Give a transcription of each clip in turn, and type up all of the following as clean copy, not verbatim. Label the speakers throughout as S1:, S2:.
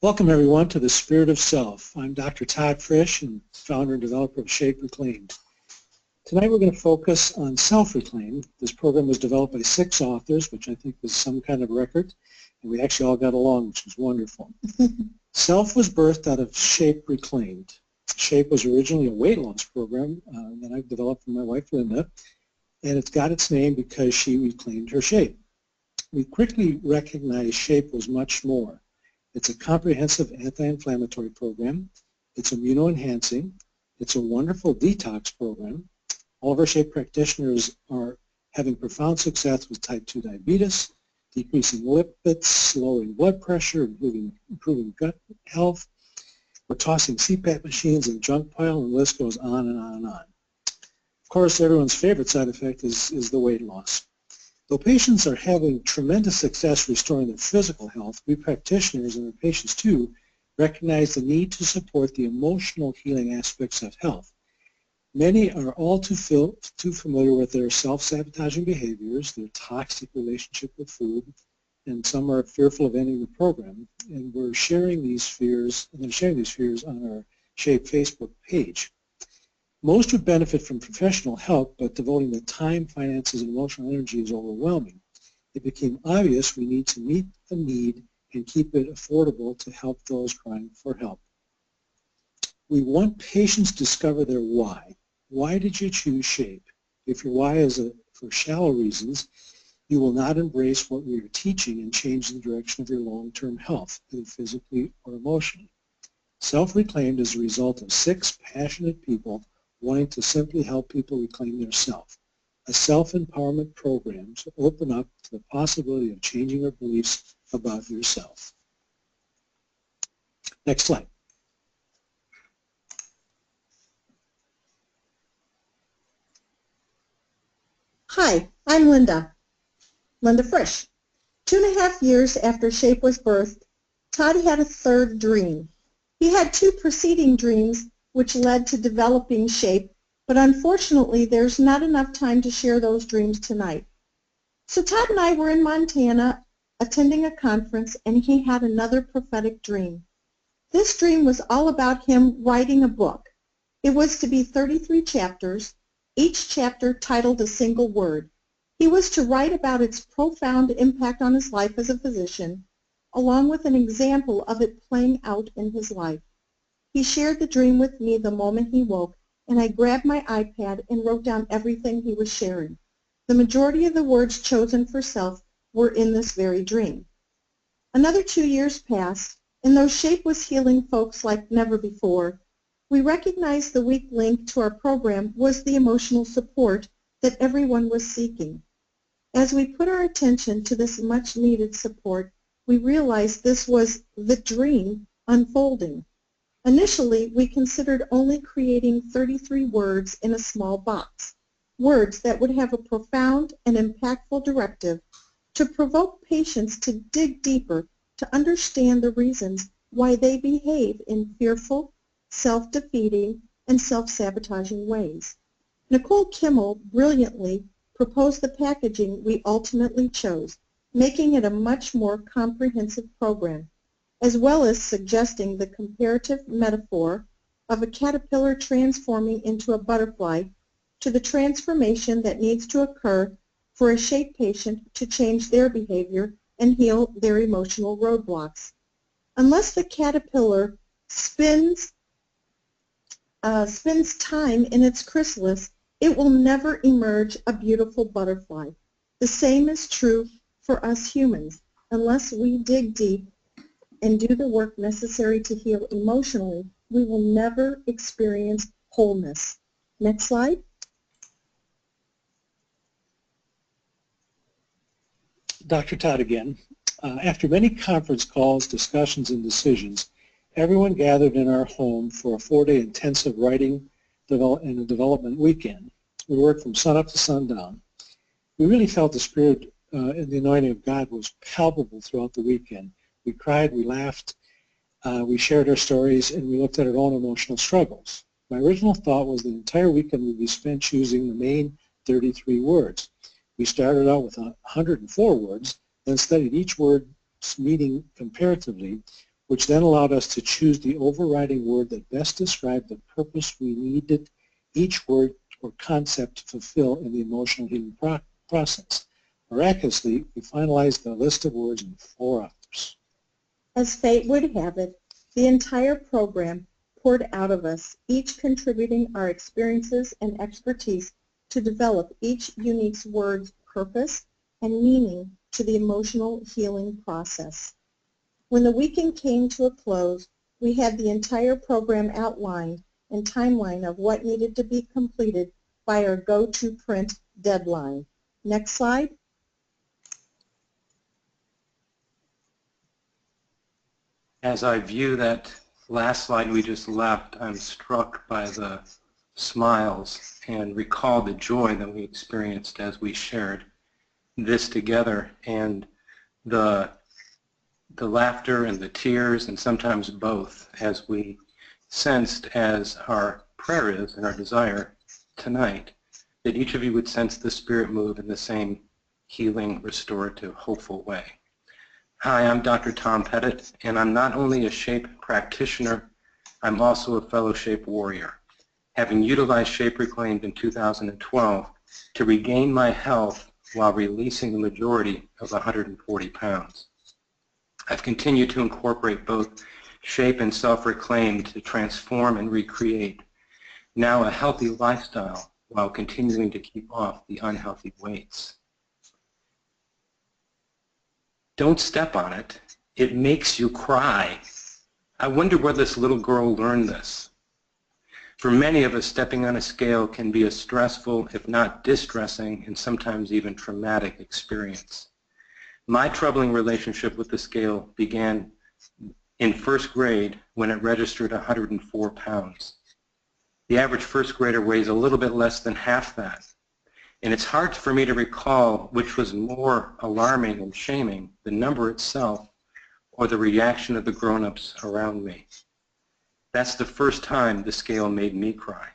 S1: Welcome everyone to The Spirit of Self. I'm Dr. Todd Frisch and founder and developer of ReClaimed. Tonight we're going to focus on self-reclaimed. This program was developed by 6 authors, which I think was some kind of record, and we actually all got along, which was wonderful. Self was birthed out of Shape Reclaimed. Shape was originally a weight loss program that I developed with my wife Linda, and it's got its name because she reclaimed her shape. We quickly recognized Shape was much more. It's a comprehensive anti-inflammatory program. It's immuno-enhancing. It's a wonderful detox program. All of our Shape practitioners are having profound success with type 2 diabetes, decreasing lipids, lowering blood pressure, improving gut health. We're tossing CPAP machines in the junk pile, and the list goes on and on and on. Of course, everyone's favorite side effect is the weight loss. Though patients are having tremendous success restoring their physical health, we practitioners and their patients too recognize the need to support the emotional healing aspects of health. Many are all too familiar with their self-sabotaging behaviors, their toxic relationship with food, and some are fearful of ending the program. And we're sharing these fears, and they're sharing these fears on our Shape Facebook page. Most would benefit from professional help, but devoting the time, finances, and emotional energy is overwhelming. It became obvious we need to meet the need and keep it affordable to help those crying for help. We want patients to discover their why. Why did you choose Shape? If your why is for shallow reasons, you will not embrace what we are teaching and change the direction of your long-term health, either physically or emotionally. Self-reclaimed is a result of 6 passionate people wanting to simply help people reclaim their self, a self-empowerment program to open up to the possibility of changing your beliefs about yourself. Next slide.
S2: Hi, I'm Linda Frisch. 2.5 years after Shape was birthed, Todd had a 3rd dream. He had 2 preceding dreams which led to developing Shape, but unfortunately there's not enough time to share those dreams tonight. So Todd and I were in Montana attending a conference, and he had another prophetic dream. This dream was all about him writing a book. It was to be 33 chapters, each chapter titled a single word. He was to write about its profound impact on his life as a physician, along with an example of it playing out in his life. He shared the dream with me the moment he woke, and I grabbed my iPad and wrote down everything he was sharing. The majority of the words chosen for self were in this very dream. Another 2 years passed, and though Shape was healing folks like never before, we recognized the weak link to our program was the emotional support that everyone was seeking. As we put our attention to this much-needed support, we realized this was the dream unfolding. Initially, we considered only creating 33 words in a small box, words that would have a profound and impactful directive to provoke patients to dig deeper to understand the reasons why they behave in fearful, self-defeating, and self-sabotaging ways. Nicole Kimmel brilliantly proposed the packaging we ultimately chose, making it a much more comprehensive program, as well as suggesting the comparative metaphor of a caterpillar transforming into a butterfly to the transformation that needs to occur for a Shape patient to change their behavior and heal their emotional roadblocks. Unless the caterpillar spends time in its chrysalis, it will never emerge a beautiful butterfly. The same is true for us humans. Unless we dig deep and do the work necessary to heal emotionally, we will never experience wholeness. Next slide.
S1: Dr. Todd again. After many conference calls, discussions, and decisions, everyone gathered in our home for a 4-day intensive writing and development weekend. We worked from sunup to sundown. We really felt the Spirit and the anointing of God was palpable throughout the weekend. We cried, we laughed, we shared our stories, and we looked at our own emotional struggles. My original thought was the entire weekend would be spent choosing the main 33 words. We started out with 104 words, then studied each word's meaning comparatively, which then allowed us to choose the overriding word that best described the purpose we needed each word or concept to fulfill in the emotional healing process. Miraculously, we finalized the list of words in 4 hours.
S2: As fate would have it, the entire program poured out of us, each contributing our experiences and expertise to develop each unique word's purpose and meaning to the emotional healing process. When the weekend came to a close, we had the entire program outlined and timeline of what needed to be completed by our go-to print deadline. Next slide.
S3: As I view that last slide we just left, I'm struck by the smiles and recall the joy that we experienced as we shared this together, and the laughter and the tears, and sometimes both, as we sensed, as our prayer is and our desire tonight, that each of you would sense the Spirit move in the same healing, restorative, hopeful way. Hi, I'm Dr. Tom Pettit, and I'm not only a SHAPE practitioner, I'm also a fellow SHAPE warrior, having utilized SHAPE ReClaimed in 2012 to regain my health while releasing the majority of 140 pounds. I've continued to incorporate both SHAPE and self-reclaimed to transform and recreate now a healthy lifestyle while continuing to keep off the unhealthy weights. Don't step on it. It makes you cry. I wonder where this little girl learned this. For many of us, stepping on a scale can be a stressful, if not distressing, and sometimes even traumatic experience. My troubling relationship with the scale began in first grade when it registered 104 pounds. The average first grader weighs a little bit less than half that. And it's hard for me to recall which was more alarming and shaming, the number itself or the reaction of the grown-ups around me. That's the first time the scale made me cry.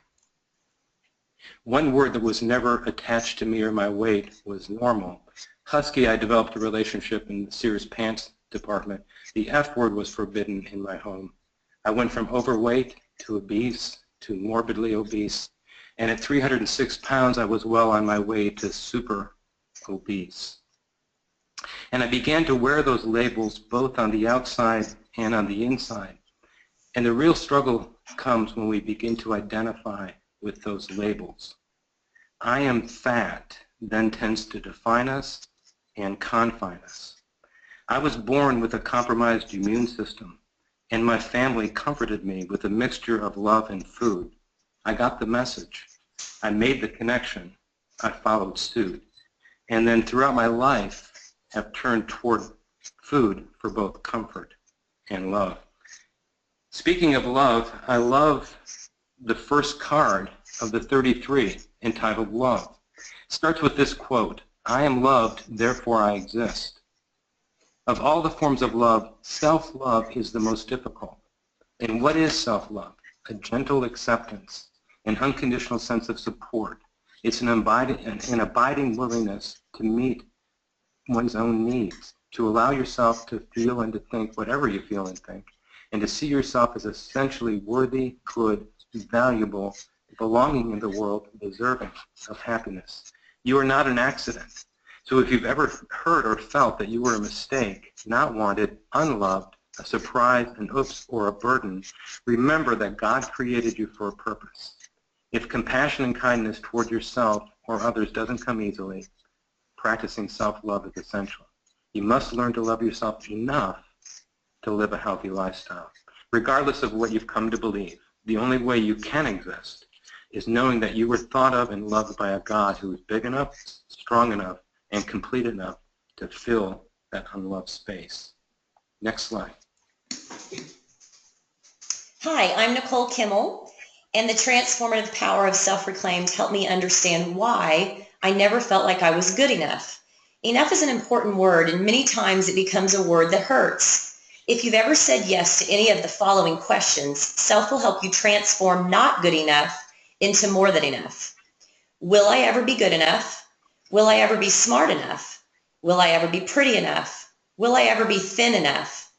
S3: One word that was never attached to me or my weight was normal. Husky, I developed a relationship in the Sears pants department. The F word was forbidden in my home. I went from overweight to obese to morbidly obese. And at 306 pounds, I was well on my way to super obese. And I began to wear those labels both on the outside and on the inside. And the real struggle comes when we begin to identify with those labels. I am fat then tends to define us and confine us. I was born with a compromised immune system, and my family comforted me with a mixture of love and food. I got the message. I made the connection. I followed suit. And then throughout my life have turned toward food for both comfort and love. Speaking of love, I love the first card of the 33 entitled Love. It starts with this quote, I am loved, therefore I exist. Of all the forms of love, self-love is the most difficult. And what is self-love? A gentle acceptance, an unconditional sense of support. It's an abiding willingness to meet one's own needs, to allow yourself to feel and to think whatever you feel and think, and to see yourself as essentially worthy, good, valuable, belonging in the world, deserving of happiness. You are not an accident. So if you've ever heard or felt that you were a mistake, not wanted, unloved, a surprise, an oops, or a burden, remember that God created you for a purpose. If compassion and kindness toward yourself or others doesn't come easily, practicing self-love is essential. You must learn to love yourself enough to live a healthy lifestyle. Regardless of what you've come to believe, the only way you can exist is knowing that you were thought of and loved by a God who is big enough, strong enough, and complete enough to fill that unloved space. Next slide.
S4: Hi, I'm Nicole Kimmel, and the transformative power of self-reclaimed helped me understand why I never felt like I was good enough. Enough is an important word, and many times it becomes a word that hurts. If you've ever said yes to any of the following questions, self will help you transform not good enough into more than enough. Will I ever be good enough? Will I ever be smart enough? Will I ever be pretty enough? Will I ever be thin enough?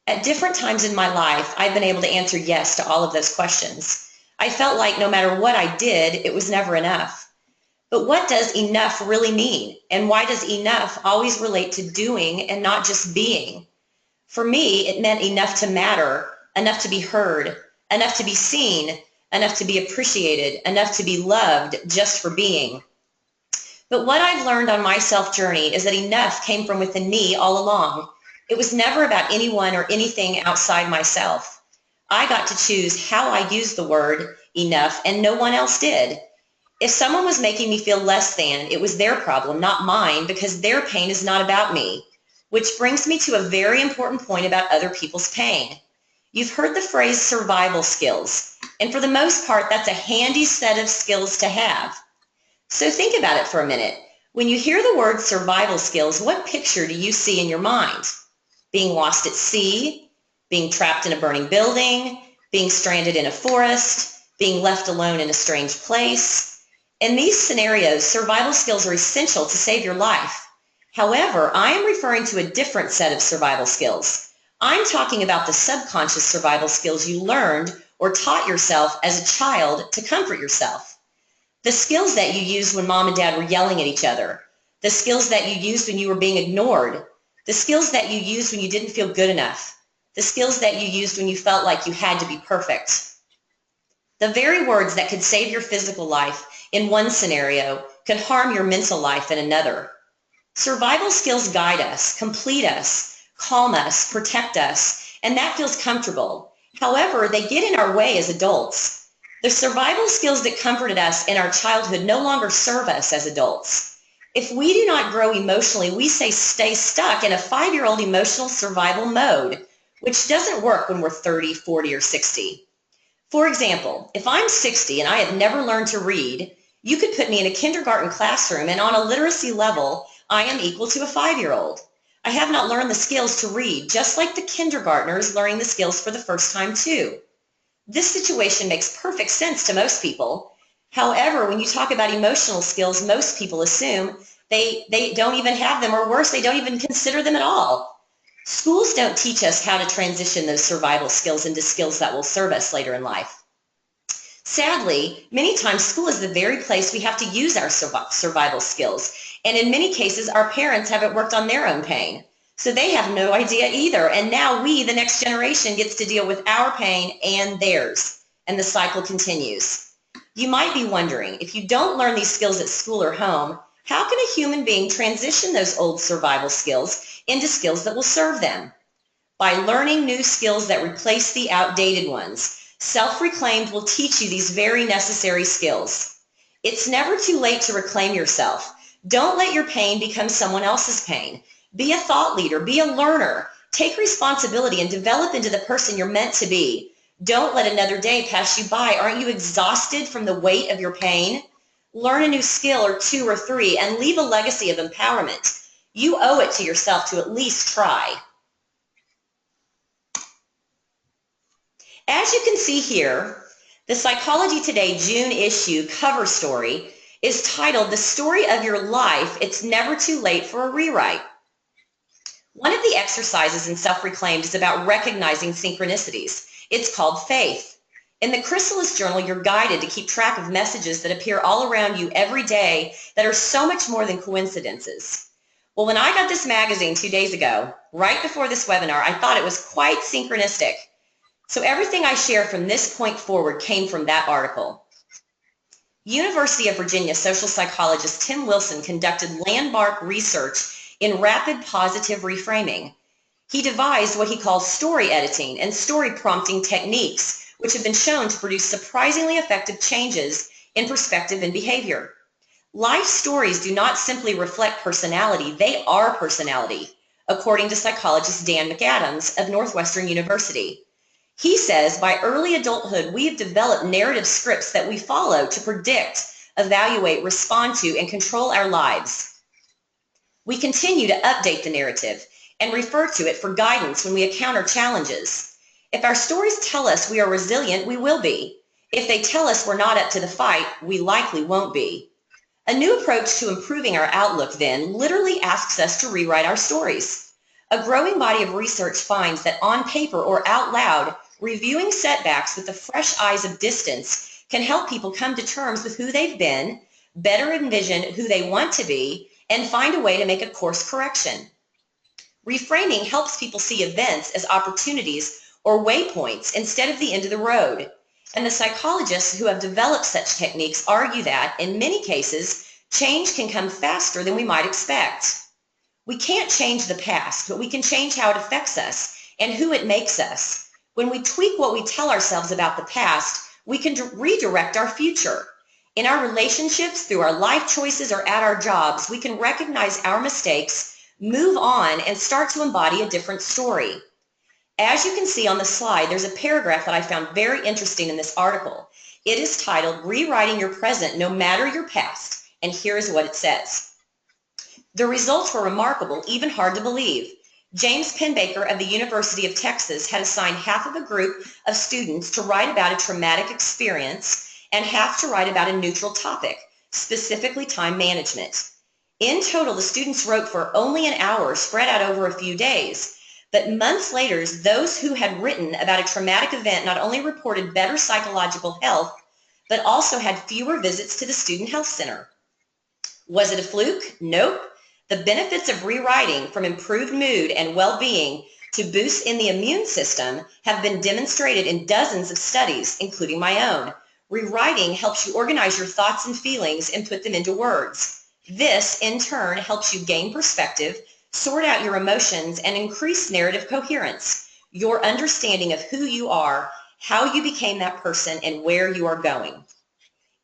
S4: At different times in my life, I've been able to answer yes to all of those questions. I felt like no matter what I did, it was never enough. But what does enough really mean? And why does enough always relate to doing and not just being? For me, it meant enough to matter, enough to be heard, enough to be seen, enough to be appreciated, enough to be loved just for being. But what I've learned on my self journey is that enough came from within me all along. It was never about anyone or anything outside myself. I got to choose how I used the word enough, and no one else did. If someone was making me feel less than, it was their problem, not mine, because their pain is not about me. Which brings me to a very important point about other people's pain. You've heard the phrase survival skills, and for the most part, that's a handy set of skills to have. So think about it for a minute. When you hear the word survival skills, what picture do you see in your mind? Being lost at sea, being trapped in a burning building, being stranded in a forest, being left alone in a strange place. In these scenarios, survival skills are essential to save your life. However, I am referring to a different set of survival skills. I'm talking about the subconscious survival skills you learned or taught yourself as a child to comfort yourself. The skills that you used when mom and dad were yelling at each other. The skills that you used when you were being ignored. The skills that you used when you didn't feel good enough. The skills that you used when you felt like you had to be perfect. The very words that could save your physical life in one scenario could harm your mental life in another. Survival skills guide us, complete us, calm us, protect us, and that feels comfortable. However, they get in our way as adults. The survival skills that comforted us in our childhood no longer serve us as adults. If we do not grow emotionally, we stay stuck in a 5-year-old emotional survival mode, which doesn't work when we're 30, 40, or 60. For example, if I'm 60 and I have never learned to read, you could put me in a kindergarten classroom and on a literacy level, I am equal to a 5-year-old. I have not learned the skills to read, just like the kindergartner is learning the skills for the first time too. This situation makes perfect sense to most people. However, when you talk about emotional skills, most people assume they don't even have them, or worse, they don't even consider them at all. Schools don't teach us how to transition those survival skills into skills that will serve us later in life. Sadly, many times school is the very place we have to use our survival skills, and in many cases our parents haven't worked on their own pain. So they have no idea either, and now we, the next generation, gets to deal with our pain and theirs, and the cycle continues. You might be wondering, if you don't learn these skills at school or home, how can a human being transition those old survival skills into skills that will serve them? By learning new skills that replace the outdated ones. Self-Reclaimed will teach you these very necessary skills. It's never too late to reclaim yourself. Don't let your pain become someone else's pain. Be a thought leader. Be a learner. Take responsibility and develop into the person you're meant to be. Don't let another day pass you by. Aren't you exhausted from the weight of your pain? Learn a new skill or 2 or 3 and leave a legacy of empowerment. You owe it to yourself to at least try. As you can see here, the Psychology Today June issue cover story is titled "The Story of Your Life, It's Never Too Late for a Rewrite." One of the exercises in Self-Reclaimed is about recognizing synchronicities. It's called faith. In the Chrysalis Journal, you're guided to keep track of messages that appear all around you every day that are so much more than coincidences. Well, when I got this magazine 2 days ago, right before this webinar, I thought it was quite synchronistic. So everything I share from this point forward came from that article. University of Virginia social psychologist Tim Wilson conducted landmark research in rapid positive reframing. He devised what he calls story editing and story prompting techniques, which have been shown to produce surprisingly effective changes in perspective and behavior. Life stories do not simply reflect personality, they are personality, according to psychologist Dan McAdams of Northwestern University. He says, by early adulthood, we have developed narrative scripts that we follow to predict, evaluate, respond to, and control our lives. We continue to update the narrative and refer to it for guidance when we encounter challenges. If our stories tell us we are resilient, we will be. If they tell us we're not up to the fight, we likely won't be. A new approach to improving our outlook, then, literally asks us to rewrite our stories. A growing body of research finds that on paper or out loud, reviewing setbacks with the fresh eyes of distance can help people come to terms with who they've been, better envision who they want to be, and find a way to make a course correction. Reframing helps people see events as opportunities or waypoints instead of the end of the road. And the psychologists who have developed such techniques argue that, in many cases, change can come faster than we might expect. We can't change the past, but we can change how it affects us and who it makes us. When we tweak what we tell ourselves about the past, we can redirect our future. In our relationships, through our life choices, or at our jobs, we can recognize our mistakes, move on, and start to embody a different story. As you can see on the slide, there's a paragraph that I found very interesting in this article. It is titled, "Rewriting Your Present No Matter Your Past," and here is what it says. The results were remarkable, even hard to believe. James Penbaker of the University of Texas had assigned half of a group of students to write about a traumatic experience and half to write about a neutral topic, specifically time management. In total, the students wrote for only an hour, spread out over a few days. But months later, those who had written about a traumatic event not only reported better psychological health, but also had fewer visits to the student health center. Was it a fluke? Nope. The benefits of rewriting, from improved mood and well-being to boosts in the immune system, have been demonstrated in dozens of studies, including my own. Rewriting helps you organize your thoughts and feelings and put them into words. This, in turn, helps you gain perspective, sort out your emotions, and increase narrative coherence, your understanding of who you are, how you became that person, and where you are going.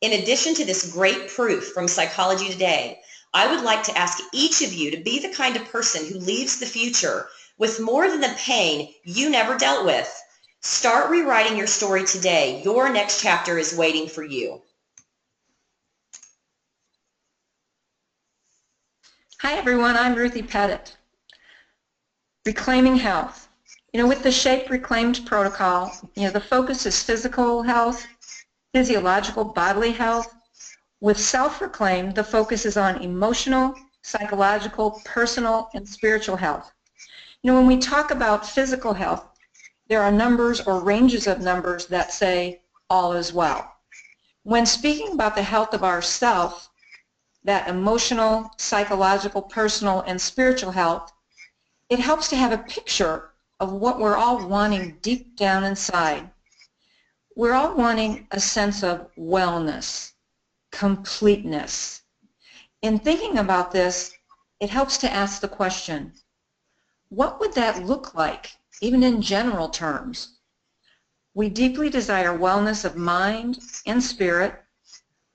S4: In addition to this great proof from Psychology Today, I would like to ask each of you to be the kind of person who leaves the future with more than the pain you never dealt with. Start rewriting your story today. Your next chapter is waiting for you.
S5: Hi everyone, I'm Ruthie Pettit. Reclaiming health. With the SHAPE ReClaimed protocol, the focus is physical health, physiological bodily health. With self-reclaimed, the focus is on emotional, psychological, personal, and spiritual health. When we talk about physical health, there are numbers or ranges of numbers that say all is well. When speaking about the health of ourself, that emotional, psychological, personal, and spiritual health, it helps to have a picture of what we're all wanting deep down inside. We're all wanting a sense of wellness, completeness. In thinking about this, it helps to ask the question, what would that look like, even in general terms? We deeply desire wellness of mind and spirit,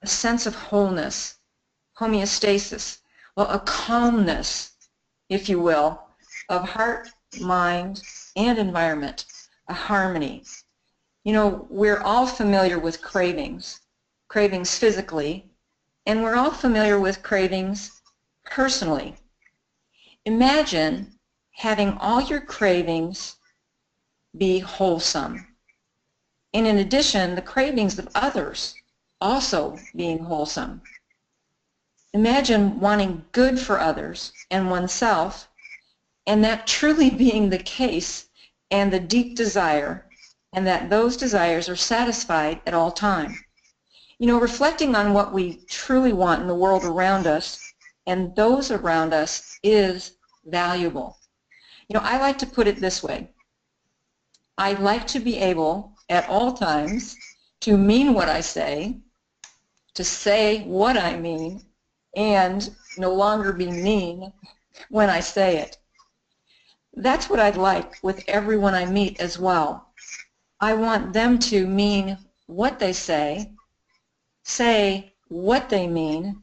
S5: a sense of wholeness, homeostasis, a calmness, if you will, of heart, mind, and environment, a harmony. We're all familiar with cravings physically, and we're all familiar with cravings personally. Imagine having all your cravings be wholesome, and in addition, the cravings of others also being wholesome. Imagine wanting good for others and oneself, and that truly being the case, and the deep desire, and that those desires are satisfied at all time. Reflecting on what we truly want in the world around us and those around us is valuable. I like to put it this way. I like to be able at all times to mean what I say, to say what I mean, and no longer be mean when I say it. That's what I'd like with everyone I meet as well. I want them to mean what they say what they mean,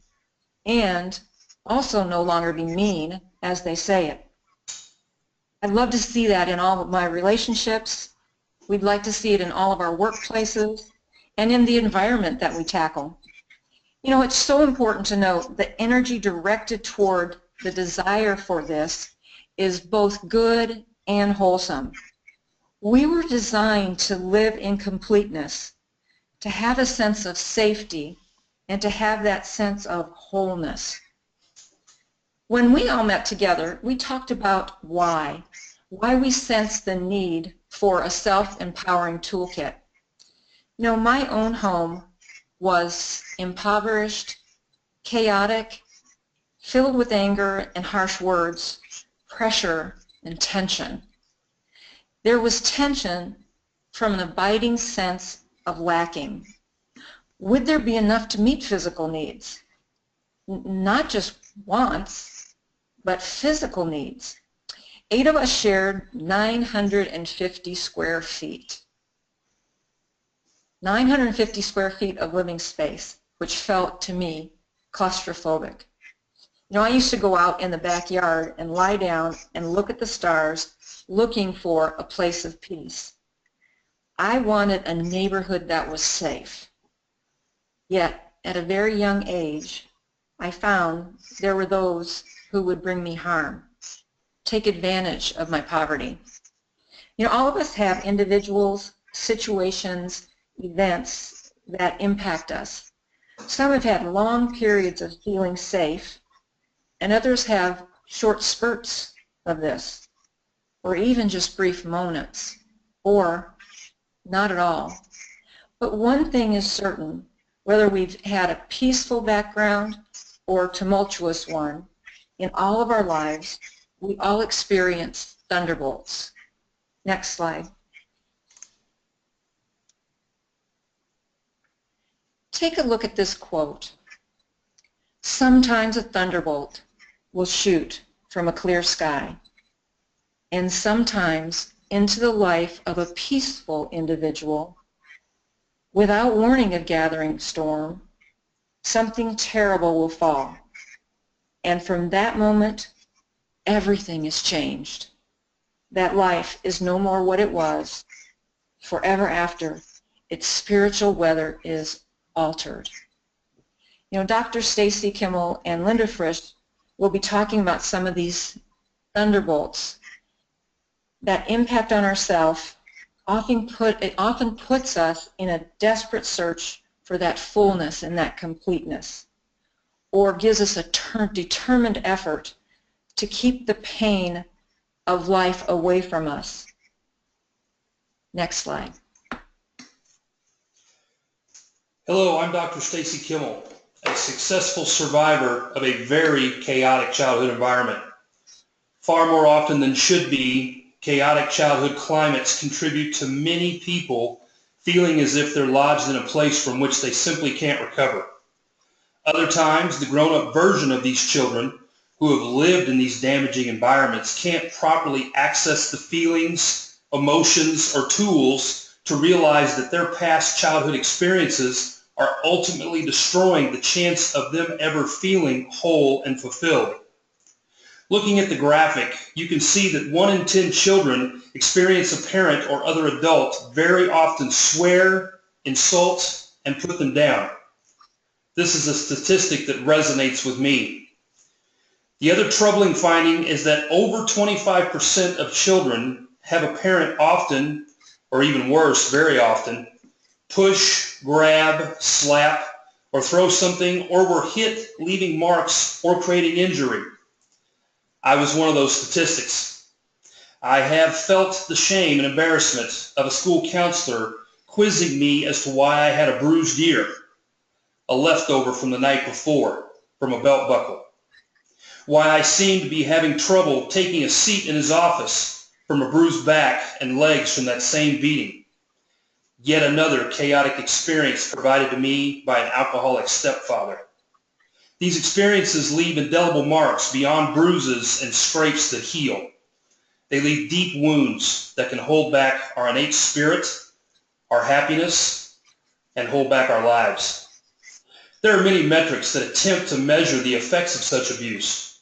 S5: and also no longer be mean as they say it. I'd love to see that in all of my relationships. We'd like to see it in all of our workplaces and in the environment that we tackle. It's so important to note the energy directed toward the desire for this is both good and wholesome. We were designed to live in completeness, to have a sense of safety, and to have that sense of wholeness. When we all met together, we talked about why we sense the need for a self-empowering toolkit. You know, my own home was impoverished, chaotic, filled with anger and harsh words, pressure and tension. There was tension from an abiding sense of lacking. Would there be enough to meet physical needs? Not just wants, but physical needs. 8 of us shared 950 square feet. 950 square feet of living space, which felt to me claustrophobic. You know, I used to go out in the backyard and lie down and look at the stars, looking for a place of peace. I wanted a neighborhood that was safe. Yet, at a very young age, I found there were those who would bring me harm, take advantage of my poverty. You know, all of us have individuals, situations, events that impact us. Some have had long periods of feeling safe, and others have short spurts of this, or even just brief moments, or not at all. But one thing is certain, whether we've had a peaceful background or a tumultuous one, in all of our lives, we all experience thunderbolts. Next slide. Take a look at this quote. Sometimes a thunderbolt will shoot from a clear sky, and sometimes into the life of a peaceful individual, without warning of gathering storm, something terrible will fall. And from that moment, everything is changed. That life is no more what it was. Forever after, its spiritual weather is altered. You know, Dr. Stacy Kimmel and Linda Frisch will be talking about some of these thunderbolts that impact on ourselves. It often puts us in a desperate search for that fullness and that completeness, or gives us a determined effort to keep the pain of life away from us. Next slide.
S6: Hello, I'm Dr. Stacy Kimmel, a successful survivor of a very chaotic childhood environment. Far more often than should be, chaotic childhood climates contribute to many people feeling as if they're lodged in a place from which they simply can't recover. Other times, the grown-up version of these children who have lived in these damaging environments can't properly access the feelings, emotions, or tools to realize that their past childhood experiences are ultimately destroying the chance of them ever feeling whole and fulfilled. Looking at the graphic, you can see that 1 in 10 children experience a parent or other adult very often swear, insult, and put them down. This is a statistic that resonates with me. The other troubling finding is that over 25% of children have a parent often, or even worse, very often, push, grab, slap, or throw something, or were hit, leaving marks or creating injury. I was one of those statistics. I have felt the shame and embarrassment of a school counselor quizzing me as to why I had a bruised ear, a leftover from the night before, from a belt buckle, why I seemed to be having trouble taking a seat in his office from a bruised back and legs from that same beating. Yet another chaotic experience provided to me by an alcoholic stepfather. These experiences leave indelible marks beyond bruises and scrapes that heal. They leave deep wounds that can hold back our innate spirit, our happiness, and hold back our lives. There are many metrics that attempt to measure the effects of such abuse.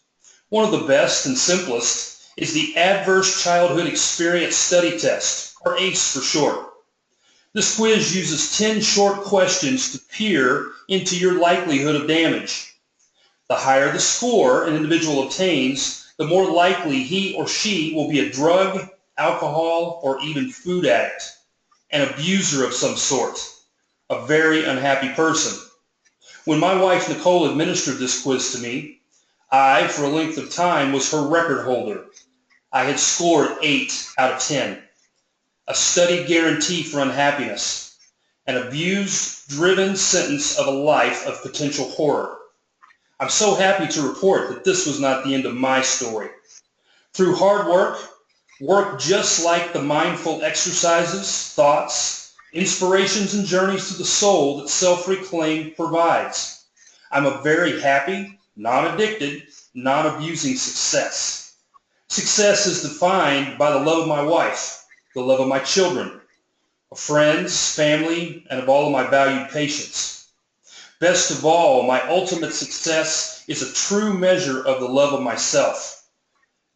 S6: One of the best and simplest is the Adverse Childhood Experience Study Test, or ACE for short. This quiz uses 10 short questions to peer into your likelihood of damage. The higher the score an individual obtains, the more likely he or she will be a drug, alcohol, or even food addict, an abuser of some sort, a very unhappy person. When my wife Nicole administered this quiz to me, I, for a length of time, was her record holder. I had scored 8 out of 10, a studied guarantee for unhappiness, an abuse-driven sentence of a life of potential horror. I'm so happy to report that this was not the end of my story. Through hard work just like the mindful exercises, thoughts, inspirations, and journeys to the soul that Self-Reclaimed provides, I'm a very happy, non-addicted, non-abusing success. Success is defined by the love of my wife, the love of my children, of friends, family, and of all of my valued patients. Best of all, my ultimate success is a true measure of the love of myself.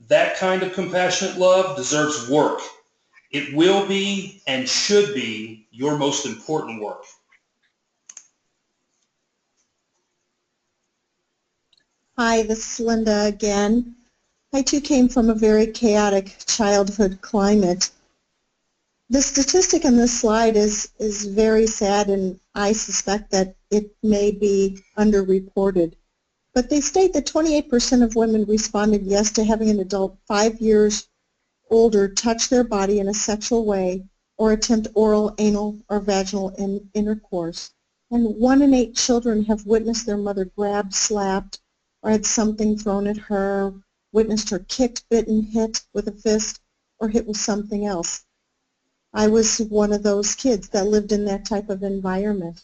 S6: That kind of compassionate love deserves work. It will be and should be your most important work.
S2: Hi, this is Linda again. I too came from a very chaotic childhood climate. The statistic on this slide is very sad, and I suspect that it may be underreported. But they state that 28% of women responded yes to having an adult 5 years older touch their body in a sexual way or attempt oral, anal, or vaginal intercourse. And 1 in 8 children have witnessed their mother grabbed, slapped, or had something thrown at her, witnessed her kicked, bitten, hit with a fist, or hit with something else. I was one of those kids that lived in that type of environment.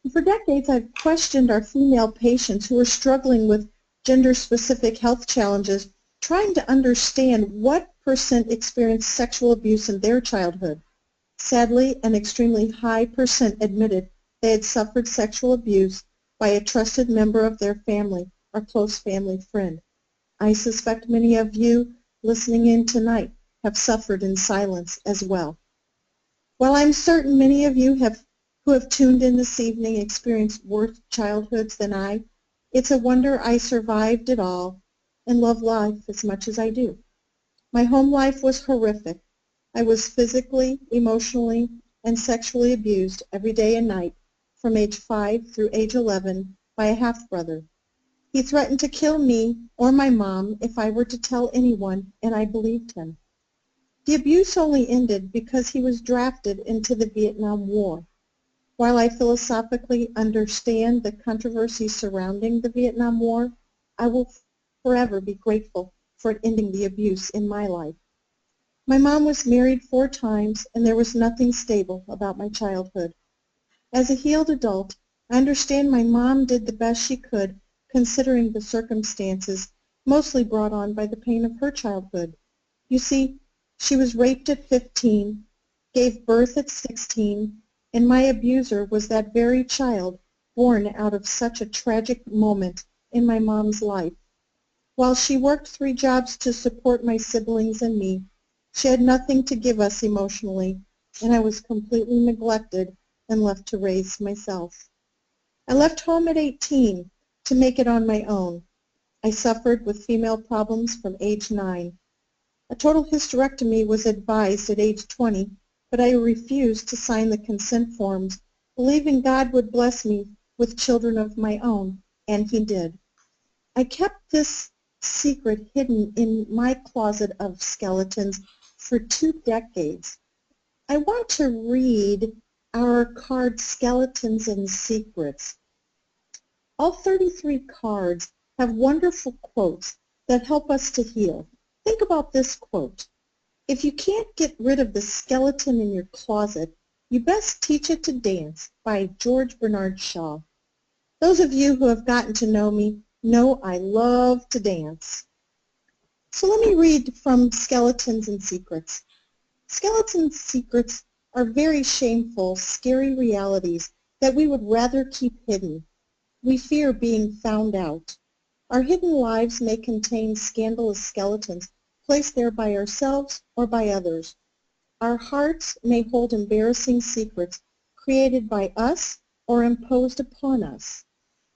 S2: And for decades, I've questioned our female patients who are struggling with gender-specific health challenges, trying to understand what percent experienced sexual abuse in their childhood. Sadly, an extremely high percent admitted they had suffered sexual abuse by a trusted member of their family or close family friend. I suspect many of you listening in tonight have suffered in silence as well. While I'm certain many of you who have tuned in this evening experienced worse childhoods than I, it's a wonder I survived it all and love life as much as I do. My home life was horrific. I was physically, emotionally, and sexually abused every day and night from age 5 through age 11 by a half-brother. He threatened to kill me or my mom if I were to tell anyone, and I believed him. The abuse only ended because he was drafted into the Vietnam War. While I philosophically understand the controversy surrounding the Vietnam War, I will forever be grateful for ending the abuse in my life. My mom was married 4 times, and there was nothing stable about my childhood. As a healed adult, I understand my mom did the best she could considering the circumstances mostly brought on by the pain of her childhood. You see, she was raped at 15, gave birth at 16, and my abuser was that very child born out of such a tragic moment in my mom's life. While she worked 3 jobs to support my siblings and me, she had nothing to give us emotionally, and I was completely neglected and left to raise myself. I left home at 18 to make it on my own. I suffered with female problems from age 9. A total hysterectomy was advised at age 20, but I refused to sign the consent forms, believing God would bless me with children of my own, and He did. I kept this secret hidden in my closet of skeletons for 2 decades. I want to read our card, Skeletons and Secrets. All 33 cards have wonderful quotes that help us to heal. Think about this quote. If you can't get rid of the skeleton in your closet, you best teach it to dance, by George Bernard Shaw. Those of you who have gotten to know me know I love to dance. So let me read from Skeletons and Secrets. Skeletons and secrets are very shameful, scary realities that we would rather keep hidden. We fear being found out. Our hidden lives may contain scandalous skeletons placed there by ourselves or by others. Our hearts may hold embarrassing secrets created by us or imposed upon us.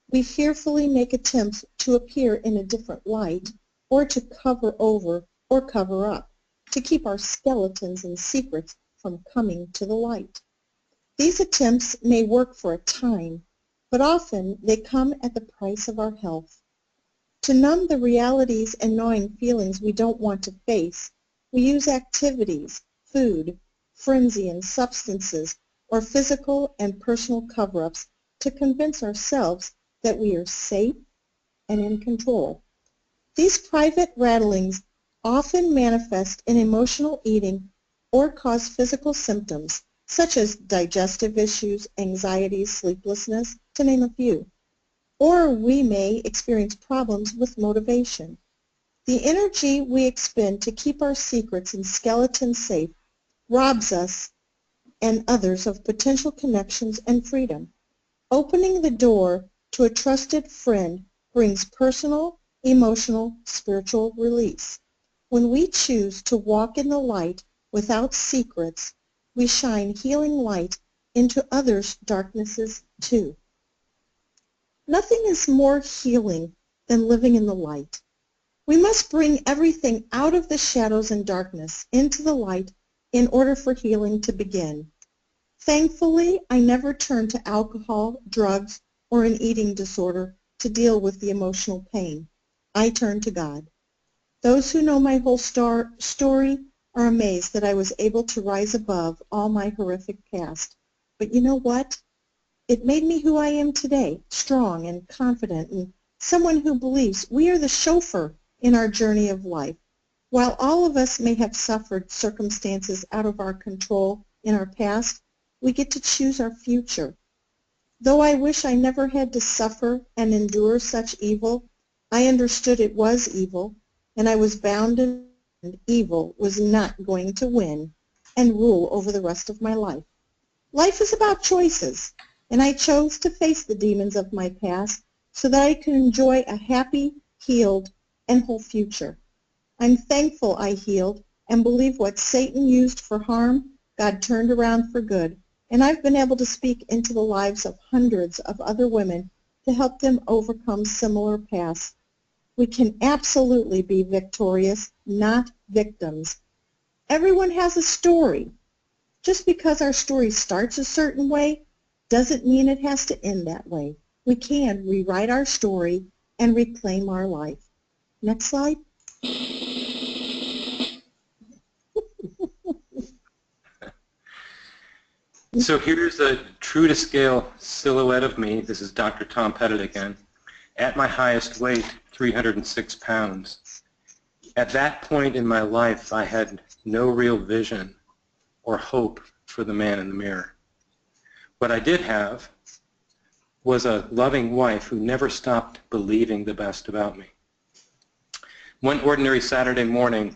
S2: We fearfully make attempts to appear in a different light or to cover over or cover up, to keep our skeletons and secrets from coming to the light. These attempts may work for a time, but often they come at the price of our health. To numb the realities and gnawing feelings we don't want to face, we use activities, food, frenzy, and substances, or physical and personal cover-ups to convince ourselves that we are safe and in control. These private rattlings often manifest in emotional eating or cause physical symptoms such as digestive issues, anxiety, sleeplessness, to name a few. Or we may experience problems with motivation. The energy we expend to keep our secrets and skeletons safe robs us and others of potential connections and freedom. Opening the door to a trusted friend brings personal, emotional, spiritual release. When we choose to walk in the light without secrets, we shine healing light into others' darknesses too. Nothing is more healing than living in the light. We must bring everything out of the shadows and darkness into the light in order for healing to begin. Thankfully, I never turned to alcohol, drugs, or an eating disorder to deal with the emotional pain. I turned to God. Those who know my whole story are amazed that I was able to rise above all my horrific past. But you know what? It made me who I am today, strong and confident, and someone who believes we are the chauffeur in our journey of life. While all of us may have suffered circumstances out of our control in our past, we get to choose our future. Though I wish I never had to suffer and endure such evil, I understood it was evil, and I was bound and evil was not going to win and rule over the rest of my life. Life is about choices, and I chose to face the demons of my past so that I could enjoy a happy, healed, and whole future. I'm thankful I healed and believe what Satan used for harm, God turned around for good, and I've been able to speak into the lives of hundreds of other women to help them overcome similar pasts. We can absolutely be victorious, not victims. Everyone has a story. Just because our story starts a certain way doesn't mean it has to end that way. We can rewrite our story and reclaim our life. Next slide.
S3: So here's a true-to-scale silhouette of me. This is Dr. Tom Pettit again. At my highest weight, 306 pounds. At that point in my life, I had no real vision or hope for the man in the mirror. What I did have was a loving wife who never stopped believing the best about me. One ordinary Saturday morning,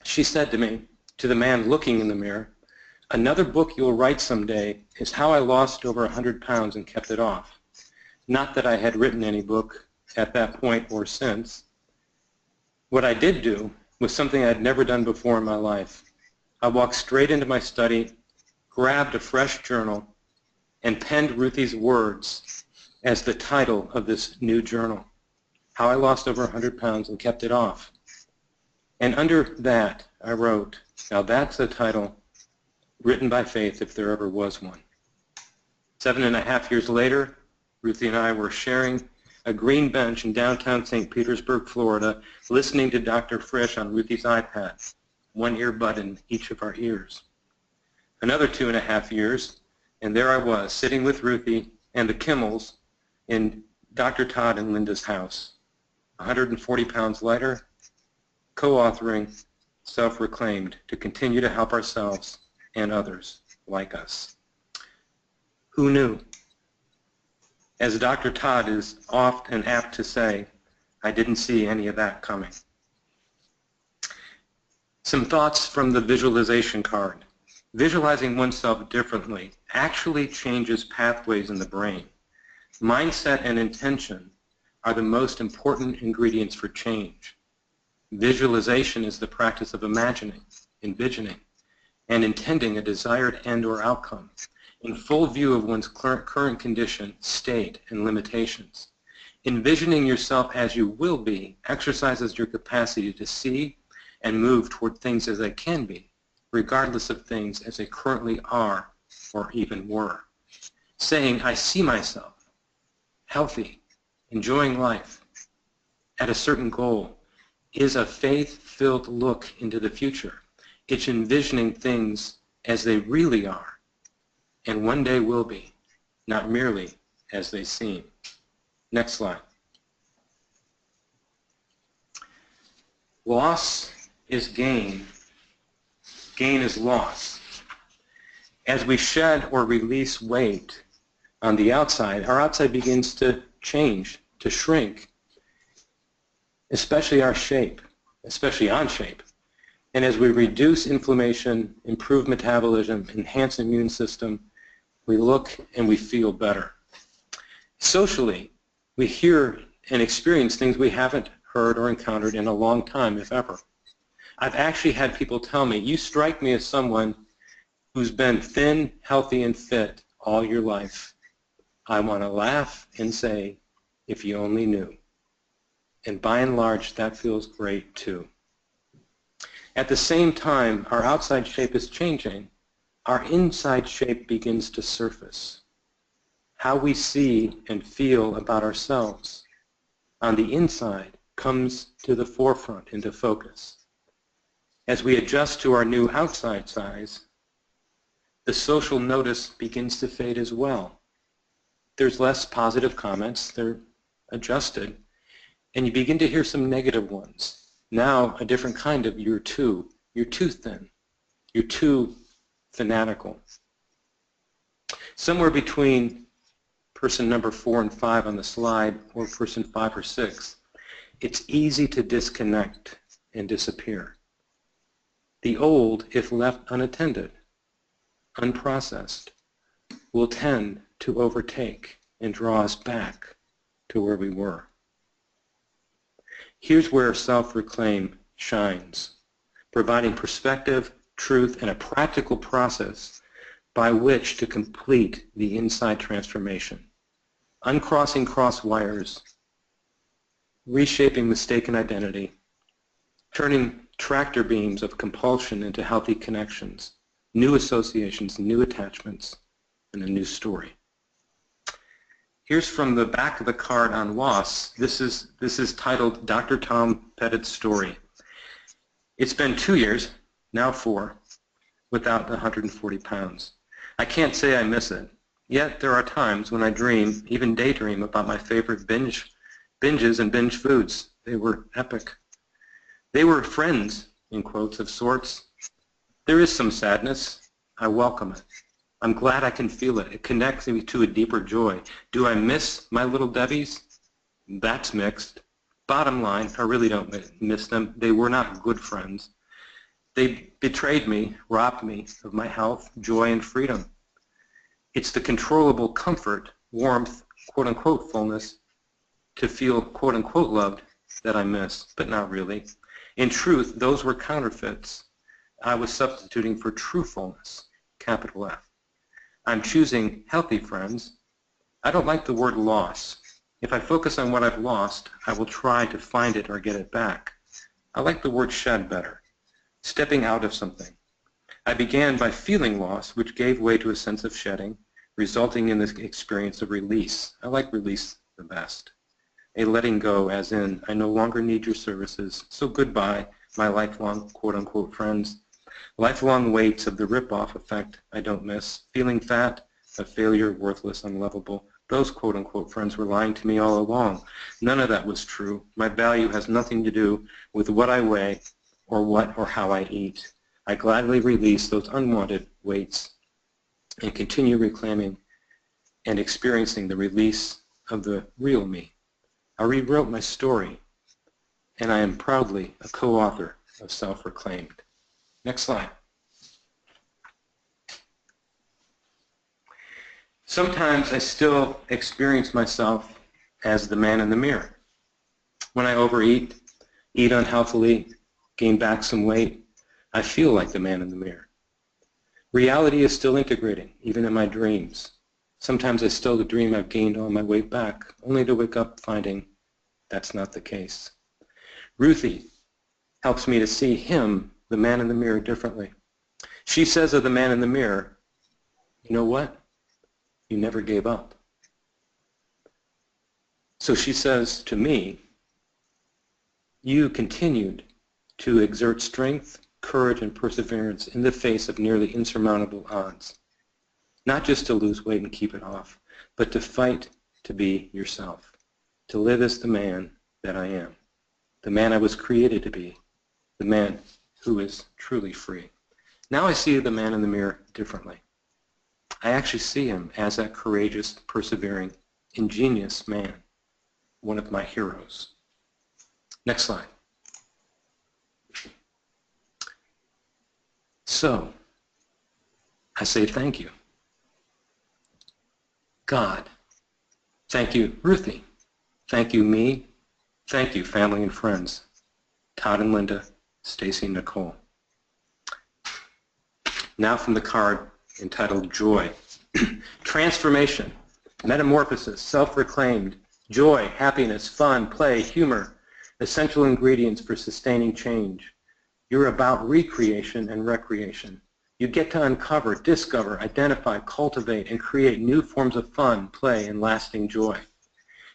S3: she said to me, to the man looking in the mirror, "Another book you'll write someday is how I lost over 100 pounds and kept it off." Not that I had written any book at that point or since. What I did do was something I had never done before in my life. I walked straight into my study, grabbed a fresh journal, and penned Ruthie's words as the title of this new journal, How I Lost Over 100 Pounds and Kept It Off. And under that, I wrote, now that's a title written by faith if there ever was one. 7.5 years later, Ruthie and I were sharing a green bench in downtown St. Petersburg, Florida, listening to Dr. Frisch on Ruthie's iPad, one earbud in each of our ears. Another 2.5 years, and there I was, sitting with Ruthie and the Kimmels in Dr. Todd and Linda's house, 140 pounds lighter, co-authoring Self-Reclaimed to continue to help ourselves and others like us. Who knew? As Dr. Todd is oft and apt to say, I didn't see any of that coming. Some thoughts from the visualization card. Visualizing oneself differently actually changes pathways in the brain. Mindset and intention are the most important ingredients for change. Visualization is the practice of imagining, envisioning, and intending a desired end or outcome in full view of one's current condition, state, and limitations. Envisioning yourself as you will be exercises your capacity to see and move toward things as they can be, regardless of things as they currently are or even were. Saying, I see myself healthy, enjoying life at a certain goal is a faith-filled look into the future. It's envisioning things as they really are and one day will be, not merely as they seem. Next slide. Loss is gain. Gain is loss. As we shed or release weight on the outside, our outside begins to change, to shrink, especially our shape, especially on shape. And as we reduce inflammation, improve metabolism, enhance immune system, we look and we feel better. Socially, we hear and experience things we haven't heard or encountered in a long time, if ever. I've actually had people tell me, you strike me as someone who's been thin, healthy, and fit all your life. I want to laugh and say, if you only knew. And by and large, that feels great too. At the same time, our outside shape is changing. Our inside shape begins to surface. How we see and feel about ourselves on the inside comes to the forefront, into focus. As we adjust to our new outside size, the social notice begins to fade as well. There's less positive comments, they're adjusted, and you begin to hear some negative ones. Now a different kind of you're too thin, you're too fanatical. Somewhere between person number 4 and 5 on the slide, or person 5 or 6, it's easy to disconnect and disappear. The old, if left unattended, unprocessed, will tend to overtake and draw us back to where we were. Here's where self-reclaim shines, providing perspective, truth, and a practical process by which to complete the inside transformation. Uncrossing cross wires, reshaping mistaken identity, turning tractor beams of compulsion into healthy connections, new associations, new attachments, and a new story. Here's from the back of the card on loss. This is titled Dr. Tom Pettit's Story. It's been 2 years, now 4, without 140 pounds. I can't say I miss it. Yet there are times when I dream, even daydream, about my favorite binges and binge foods. They were epic. They were friends, in quotes, of sorts. There is some sadness. I welcome it. I'm glad I can feel it. It connects me to a deeper joy. Do I miss my little Debbies? That's mixed. Bottom line, I really don't miss them. They were not good friends. They betrayed me, robbed me of my health, joy, and freedom. It's the controllable comfort, warmth, quote-unquote fullness, to feel quote-unquote loved that I miss, but not really. In truth, those were counterfeits. I was substituting for true fullness, capital F. I'm choosing healthy friends. I don't like the word loss. If I focus on what I've lost, I will try to find it or get it back. I like the word shed better, stepping out of something. I began by feeling loss, which gave way to a sense of shedding, resulting in this experience of release. I like release the best. A letting go, as in, I no longer need your services, so goodbye, my lifelong quote-unquote friends. Lifelong weights of the rip-off effect I don't miss. Feeling fat, a failure, worthless, unlovable. Those quote-unquote friends were lying to me all along. None of that was true. My value has nothing to do with what I weigh or what or how I eat. I gladly release those unwanted weights and continue reclaiming and experiencing the release of the real me. I rewrote my story, and I am proudly a co-author of Self-Reclaimed. Next slide. Sometimes I still experience myself as the man in the mirror. When I overeat, eat unhealthily, gain back some weight, I feel like the man in the mirror. Reality is still integrating, even in my dreams. Sometimes I still dream I've gained all my weight back, only to wake up finding that's not the case. Ruthie helps me to see him, the man in the mirror, differently. She says of the man in the mirror, you know what? You never gave up. So she says to me, you continued to exert strength, courage, and perseverance in the face of nearly insurmountable odds. Not just to lose weight and keep it off, but to fight to be yourself, to live as the man that I am, the man I was created to be, the man who is truly free. Now I see the man in the mirror differently. I actually see him as that courageous, persevering, ingenious man, one of my heroes. Next slide. So, I say thank you. God. Thank you, Ruthie. Thank you, me. Thank you, family and friends. Todd and Linda, Stacy and Nicole. Now from the card entitled Joy. Transformation, metamorphosis, self-reclaimed, joy, happiness, fun, play, humor, essential ingredients for sustaining change. You're about recreation and recreation. You get to uncover, discover, identify, cultivate, and create new forms of fun, play, and lasting joy.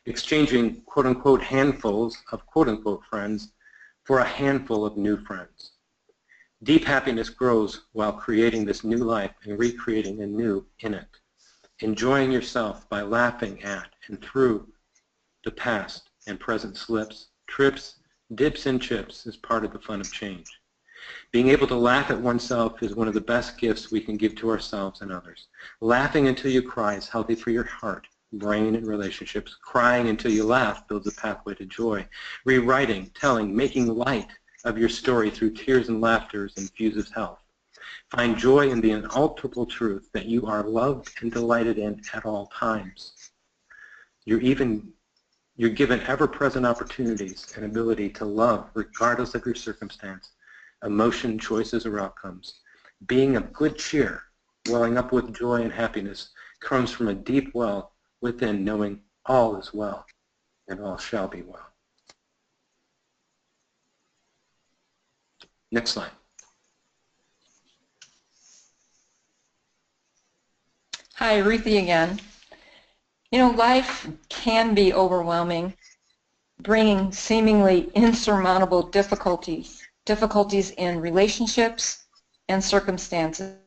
S3: Exchanging quote-unquote handfuls of quote-unquote friends for a handful of new friends. Deep happiness grows while creating this new life and recreating a new in it. Enjoying yourself by laughing at and through the past and present slips, trips, dips, and chips is part of the fun of change. Being able to laugh at oneself is one of the best gifts we can give to ourselves and others. Laughing until you cry is healthy for your heart, brain, and relationships. Crying until you laugh builds a pathway to joy. Rewriting, telling, making light of your story through tears and laughter infuses health. Find joy in the unalterable truth that you are loved and delighted in at all times. You're given ever-present opportunities and ability to love regardless of your circumstance, emotion, choices, or outcomes. Being of good cheer, welling up with joy and happiness, comes from a deep well within, knowing all is well and all shall be well. Next slide.
S5: Hi, Ruthie again. You know, life can be overwhelming, bringing seemingly insurmountable difficulties in relationships and circumstances.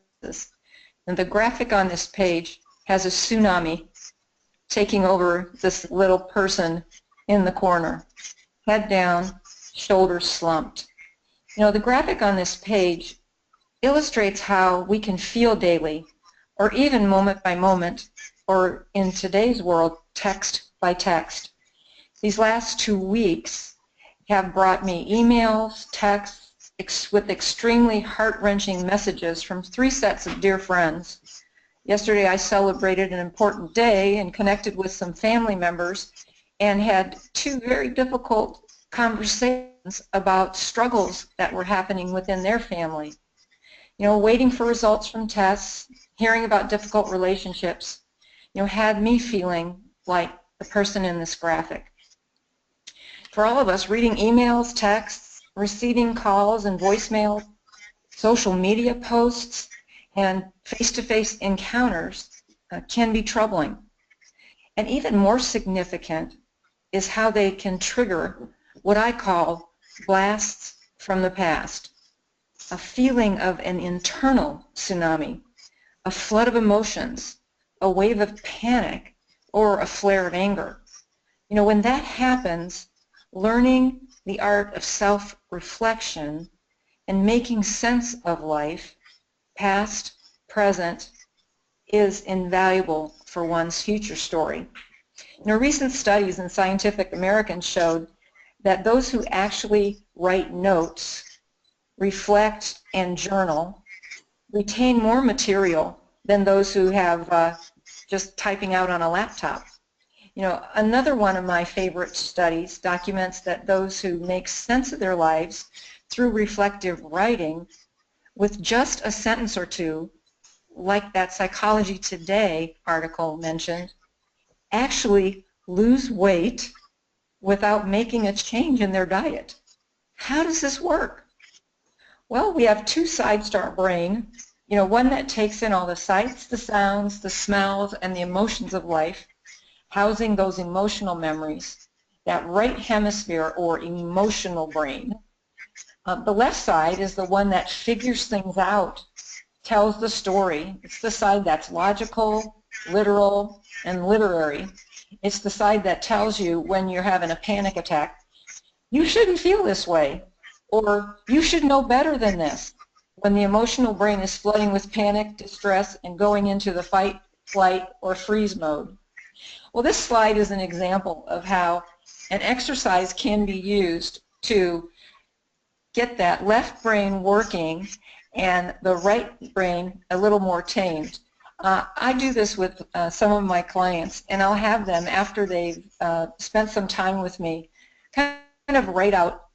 S5: And the graphic on this page has a tsunami taking over this little person in the corner, head down, shoulders slumped. You know, the graphic on this page illustrates how we can feel daily, or even moment by moment, or in today's world, text by text. These last 2 weeks have brought me emails, texts with extremely heart-wrenching messages from 3 sets of dear friends. Yesterday I celebrated an important day and connected with some family members and had 2 very difficult conversations about struggles that were happening within their family. You know, waiting for results from tests, hearing about difficult relationships, you know, had me feeling like the person in this graphic. For all of us, reading emails, texts, receiving calls and voicemail, social media posts, and face-to-face encounters can be troubling. And even more significant is how they can trigger what I call blasts from the past, a feeling of an internal tsunami, a flood of emotions, a wave of panic, or a flare of anger. You know, when that happens, learning the art of self-reflection and making sense of life, past, present, is invaluable for one's future story. You know, recent studies in Scientific American showed that those who actually write notes, reflect, and journal retain more material than those who have just typing out on a laptop. You know, another one of my favorite studies documents that those who make sense of their lives through reflective writing with just a sentence or two, like that Psychology Today article mentioned, actually lose weight without making a change in their diet. How does this work? Well, we have 2 sides to our brain. You know, one that takes in all the sights, the sounds, the smells, and the emotions of life, housing those emotional memories, that right hemisphere or emotional brain. The left side is the one that figures things out, tells the story. It's the side that's logical, literal, and literary. It's the side that tells you when you're having a panic attack, you shouldn't feel this way, or you should know better than this. When the emotional brain is flooding with panic, distress, and going into the fight, flight, or freeze mode. Well, this slide is an example of how an exercise can be used to get that left brain working and the right brain a little more tamed. I do this with some of my clients, and I'll have them, after they've spent some time with me, kind of write out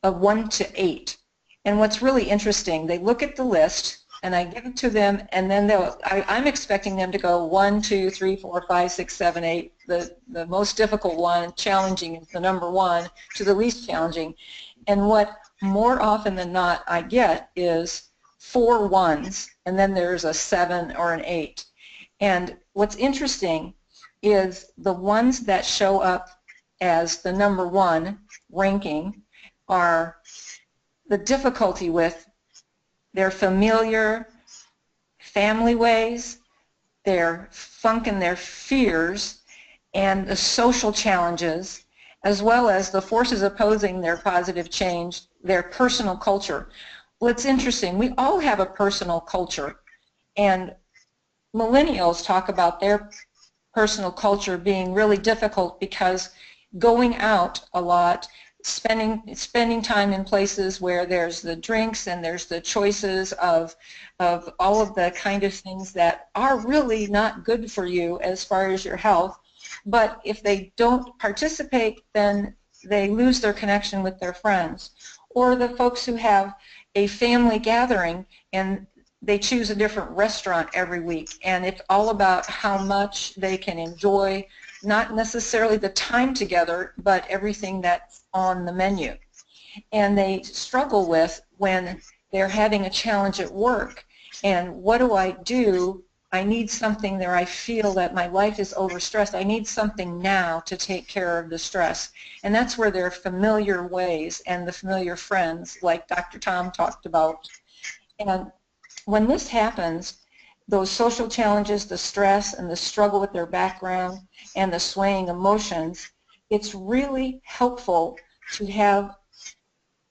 S5: a 1 to 8. And what's really interesting, they look at the list, and I give it to them, and then I'm expecting them to go 1, 2, 3, 4, 5, 6, 7, 8. The most difficult one, challenging, is the number 1 to the least challenging. And what more often than not I get is 4 1s, and then there's a 7 or an 8. And what's interesting is the ones that show up as the number 1 ranking are the difficulty with their familiar family ways, their funk and their fears, and the social challenges, as well as the forces opposing their positive change, their personal culture. Well, it's interesting. We all have a personal culture, and millennials talk about their personal culture being really difficult because going out a lot, spending time in places where there's the drinks and there's the choices of all of the kind of things that are really not good for you as far as your health. But if they don't participate, then they lose their connection with their friends. Or the folks who have a family gathering and they choose a different restaurant every week, and it's all about how much they can enjoy, not necessarily the time together, but everything that's on the menu. And they struggle with when they're having a challenge at work, and what do? I need something there. I feel that my life is overstressed. I need something now to take care of the stress. And that's where their familiar ways and the familiar friends, like Dr. Tom talked about. And when this happens, those social challenges, the stress and the struggle with their background and the swaying emotions, it's really helpful to have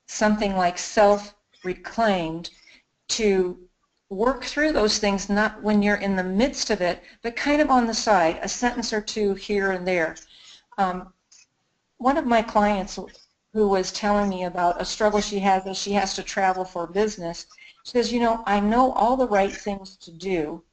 S5: something like self-reclaimed to work through those things, not when you're in the midst of it, but kind of on the side, a sentence or two here and there. One of my clients who was telling me about a struggle she has as she has to travel for business, she says, you know, I know all the right things to do.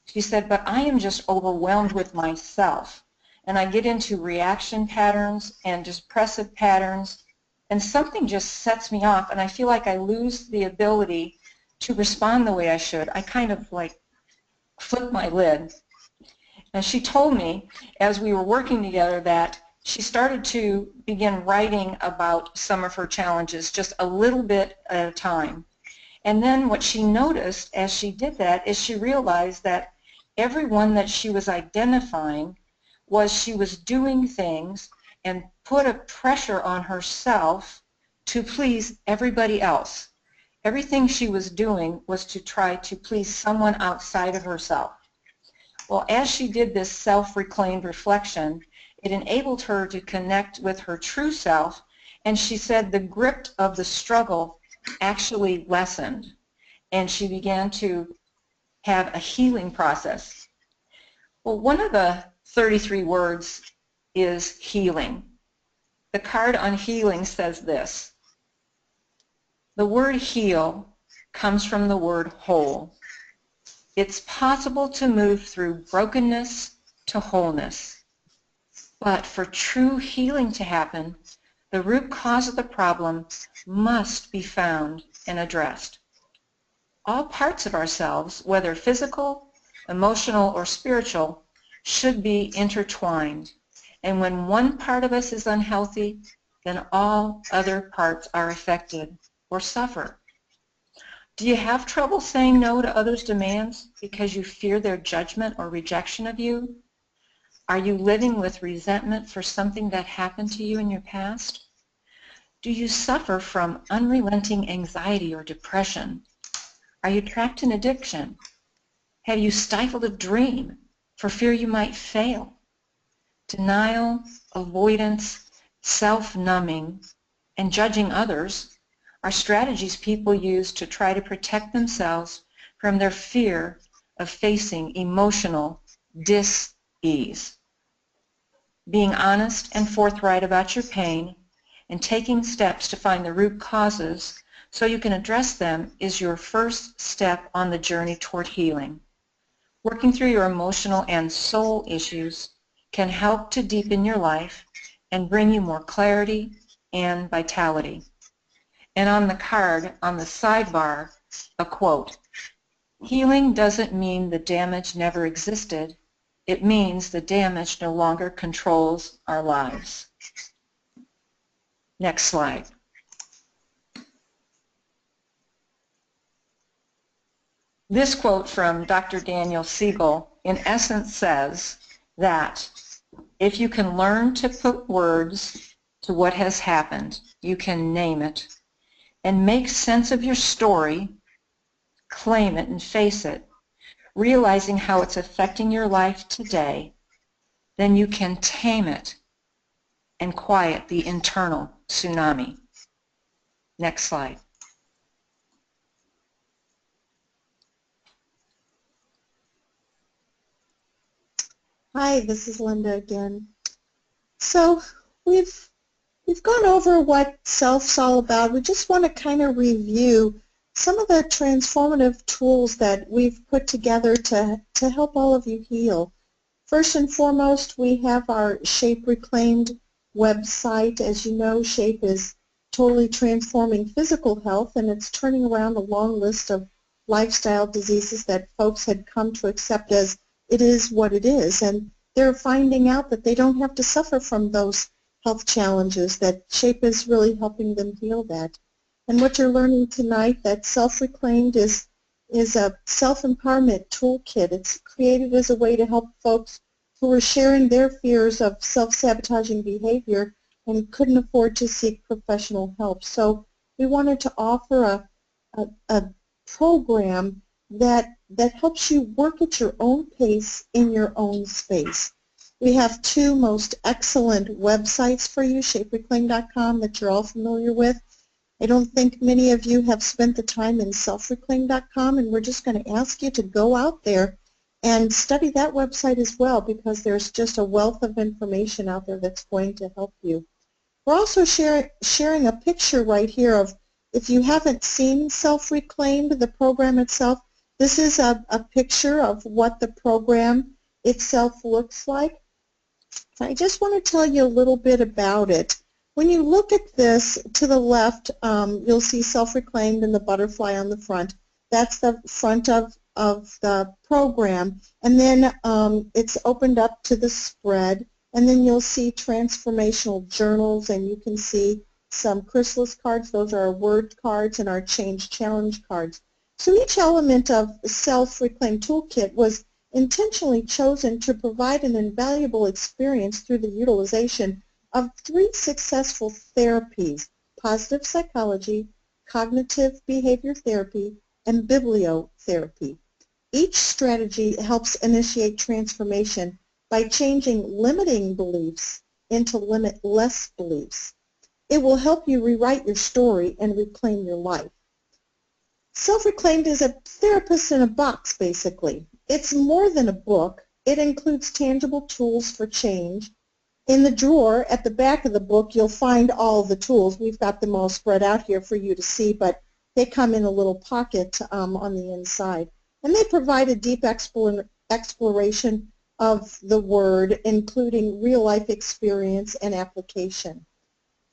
S5: She said, but I am just overwhelmed with myself. And I get into reaction patterns and depressive patterns, and something just sets me off, and I feel like I lose the ability to respond the way I should. I kind of like flip my lid. And she told me as we were working together that she started to begin writing about some of her challenges just a little bit at a time. And then what she noticed as she did that is she realized that every one that she was identifying was she was doing things and put a pressure on herself to please everybody else. Everything she was doing was to try to please someone outside of herself. Well, as she did this self-reclaimed reflection, it enabled her to connect with her true self, and she said the grip of the struggle actually lessened, and she began to have a healing process. Well, one of the 33 words is healing. The card on healing says this: the word heal comes from the word whole. It's possible to move through brokenness to wholeness. But for true healing to happen, the root cause of the problem must be found and addressed. All parts of ourselves, whether physical, emotional, or spiritual, should be intertwined. And when one part of us is unhealthy, then all other parts are affected or suffer. Do you have trouble saying no to others' demands because you fear their judgment or rejection of you? Are you living with resentment for something that happened to you in your past? Do you suffer from unrelenting anxiety or depression? Are you trapped in addiction? Have you stifled a dream for fear you might fail? Denial, avoidance, self-numbing, and judging others are strategies people use to try to protect themselves from their fear of facing emotional dis-ease. Being honest and forthright about your pain and taking steps to find the root causes so you can address them is your first step on the journey toward healing. Working through your emotional and soul issues can help to deepen your life and bring you more clarity and vitality. And on the card, on the sidebar, a quote, "Healing doesn't mean the damage never existed. It means the damage no longer controls our lives." Next slide. This quote from Dr. Daniel Siegel in essence says that if you can learn to put words to what has happened, you can name it and make sense of your story, claim it and face it, realizing how it's affecting your life today, then you can tame it and quiet the internal tsunami. Next slide.
S2: Hi, this is Linda again. So we've gone over what self's all about. We just want to kind of review some of the transformative tools that we've put together to help all of you heal. First and foremost, we have our Shape ReClaimed website. As you know, Shape is totally transforming physical health, and it's turning around a long list of lifestyle diseases that folks had come to accept as it is what it is, and they're finding out that they don't have to suffer from those health challenges, that Shape is really helping them heal that. And what you're learning tonight, that Self-Reclaimed is a self-empowerment toolkit. It's created as a way to help folks who are sharing their fears of self-sabotaging behavior and couldn't afford to seek professional help. So we wanted to offer a program that helps you work at your own pace in your own space. We have two most excellent websites for you, shapereclaim.com, that you're all familiar with. I don't think many of you have spent the time in selfreclaim.com, and we're just going to ask you to go out there and study that website as well, because there's just a wealth of information out there that's going to help you. We're also sharing a picture right here of, if you haven't seen Self-Reclaimed, the program itself, this is a picture of what the program itself looks like. I just want to tell you a little bit about it. When you look at this to the left, you'll see Self-Reclaimed and the butterfly on the front. That's the front of the program. And then it's opened up to the spread. And then you'll see transformational journals, and you can see some chrysalis cards. Those are our word cards and our change challenge cards. So each element of the Self-Reclaimed Toolkit was intentionally chosen to provide an invaluable experience through the utilization of 3 successful therapies: positive psychology, cognitive behavior therapy, and bibliotherapy. Each strategy helps initiate transformation by changing limiting beliefs into limitless beliefs. It will help you rewrite your story and reclaim your life. Self-Reclaimed is a therapist in a box, basically. It's more than a book. It includes tangible tools for change. In the drawer at the back of the book, you'll find all the tools. We've got them all spread out here for you to see, but they come in a little pocket on the inside. And they provide a deep exploration of the word, including real-life experience and application.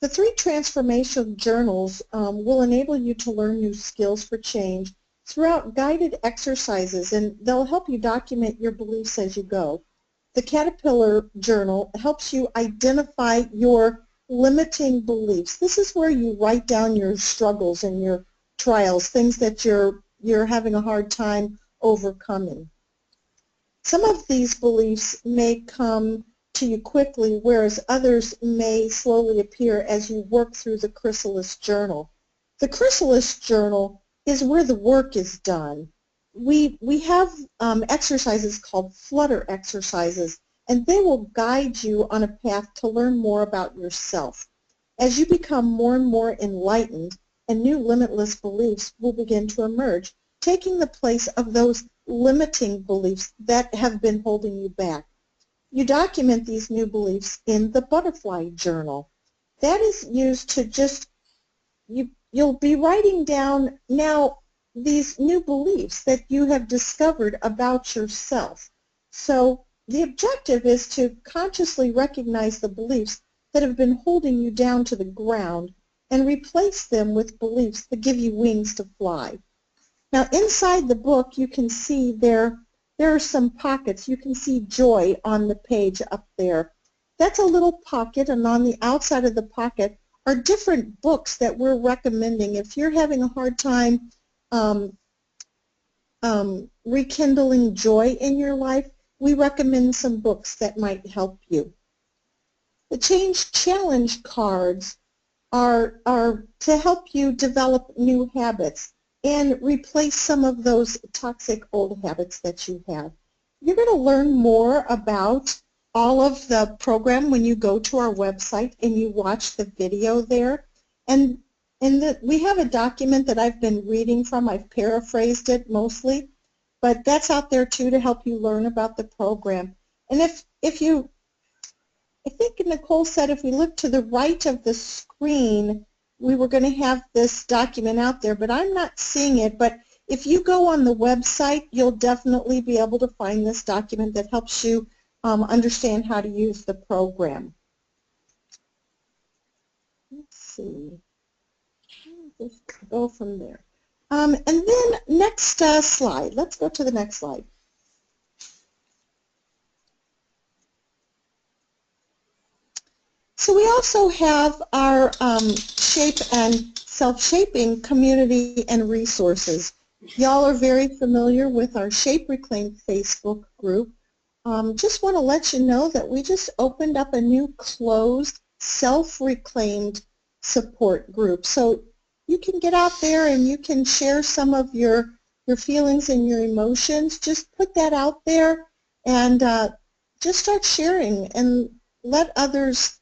S2: The 3 transformation journals will enable you to learn new skills for change throughout guided exercises, and they'll help you document your beliefs as you go. The Caterpillar Journal helps you identify your limiting beliefs. This is where you write down your struggles and your trials, things that you're having a hard time overcoming. Some of these beliefs may come to you quickly, whereas others may slowly appear as you work through the chrysalis journal. The chrysalis journal is where the work is done. We have exercises called flutter exercises, and they will guide you on a path to learn more about yourself. As you become more and more enlightened, and new limitless beliefs will begin to emerge, taking the place of those limiting beliefs that have been holding you back. You document these new beliefs in the butterfly journal. That is used to just, you'll be writing down now these new beliefs that you have discovered about yourself. So the objective is to consciously recognize the beliefs that have been holding you down to the ground and replace them with beliefs that give you wings to fly. Now inside the book you can see there are some pockets. You can see joy on the page up there. That's a little pocket, and on the outside of the pocket are different books that we're recommending. If you're having a hard time rekindling joy in your life, we recommend some books that might help you. The Change Challenge cards are to help you develop new habits and replace some of those toxic old habits that you have. You're going to learn more about all of the program when you go to our website and you watch the video there. And we have a document that I've been reading from. I've paraphrased it mostly, but that's out there too to help you learn about the program. And I think Nicole said if we look to the right of the screen, we were going to have this document out there, but I'm not seeing it. But if you go on the website, you'll definitely be able to find this document that helps you understand how to use the program. Let's see. I'll just go from there. And then next slide. Let's go to the next slide. So we also have our Shape and Self-Shaping community and resources. Y'all are very familiar with our Shape ReClaimed Facebook group. Just want to let you know that we just opened up a new closed self-reclaimed support group. So you can get out there and you can share some of your feelings and your emotions. Just put that out there and just start sharing and let others,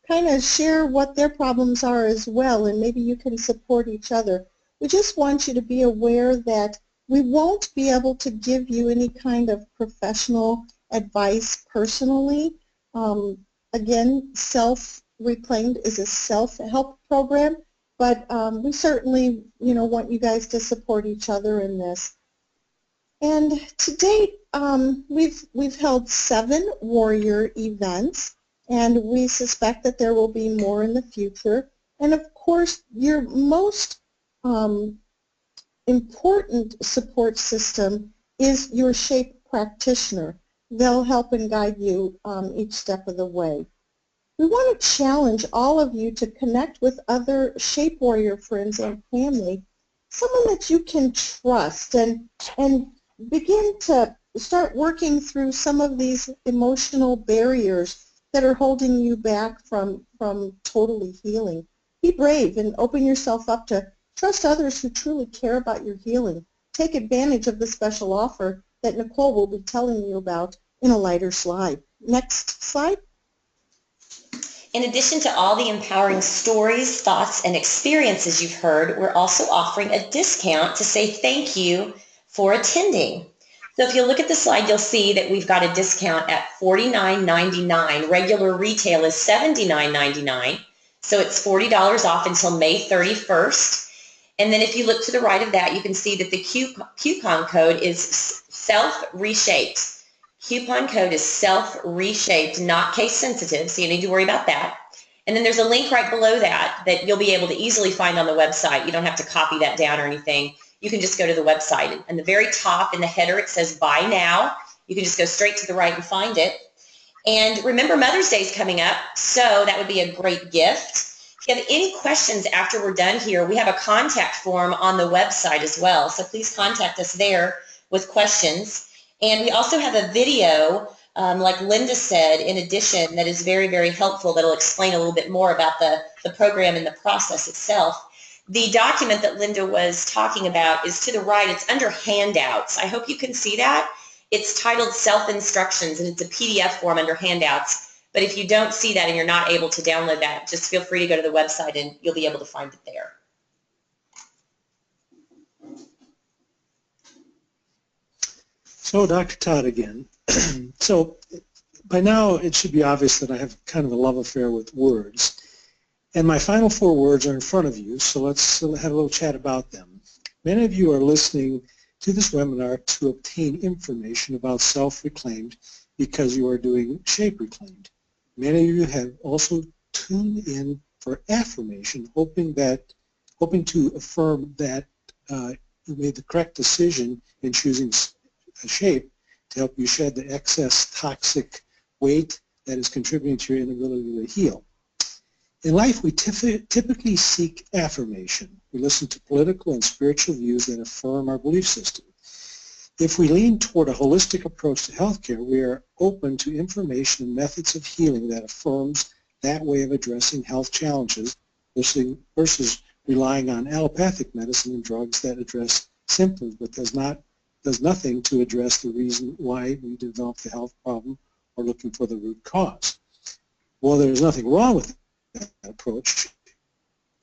S2: kind of share what their problems are as well, and maybe you can support each other. We just want you to be aware that we won't be able to give you any kind of professional advice personally. Again, Self-Reclaimed is a self-help program, but we certainly, want you guys to support each other in this. And to date, we've held 7 warrior events, and we suspect that there will be more in the future. And of course, your most important support system is your Shape practitioner. They'll help and guide you each step of the way. We want to challenge all of you to connect with other Shape Warrior friends and family, someone that you can trust, and begin to start working through some of these emotional barriers that are holding you back from totally healing. Be brave and open yourself up to trust others who truly care about your healing. Take advantage of the special offer that Nicole will be telling you about in a later slide. Next slide.
S4: In addition to all the empowering stories, thoughts, and experiences you've heard, we're also offering a discount to say thank you for attending. So if you look at the slide, you'll see that we've got a discount at $49.99. Regular retail is $79.99. So it's $40 off until May 31st. And then if you look to the right of that, you can see that the coupon code is self-reshaped. Coupon code is self-reshaped, not case sensitive, so you need to worry about that. And then there's a link right below that you'll be able to easily find on the website. You don't have to copy that down or anything. You can just go to the website. And the very top in the header, it says buy now. You can just go straight to the right and find it. And remember, Mother's Day is coming up, so that would be a great gift. If you have any questions after we're done here, we have a contact form on the website as well. So please contact us there with questions. And we also have a video, like Linda said, in addition, that is very, very helpful, that will explain a little bit more about the program and the process itself. The document that Linda was talking about is to the right. It's under handouts. I hope you can see that. It's titled Self-Instructions, and it's a PDF form under handouts. But if you don't see that and you're not able to download that, just feel free to go to the website and you'll be able to find it there.
S1: So Dr. Todd again. So by now it should be obvious that I have kind of a love affair with words. And my final 4 words are in front of you, so let's have a little chat about them. Many of you are listening to this webinar to obtain information about self-reclaimed because you are doing Shape Reclaimed. Many of you have also tuned in for affirmation, hoping to affirm that you made the correct decision in choosing a shape to help you shed the excess toxic weight that is contributing to your inability to heal. In life, we typically seek affirmation. We listen to political and spiritual views that affirm our belief system. If we lean toward a holistic approach to healthcare, we are open to information and methods of healing that affirms that way of addressing health challenges versus relying on allopathic medicine and drugs that address symptoms but does nothing to address the reason why we developed the health problem or looking for the root cause. While there's nothing wrong with that approach,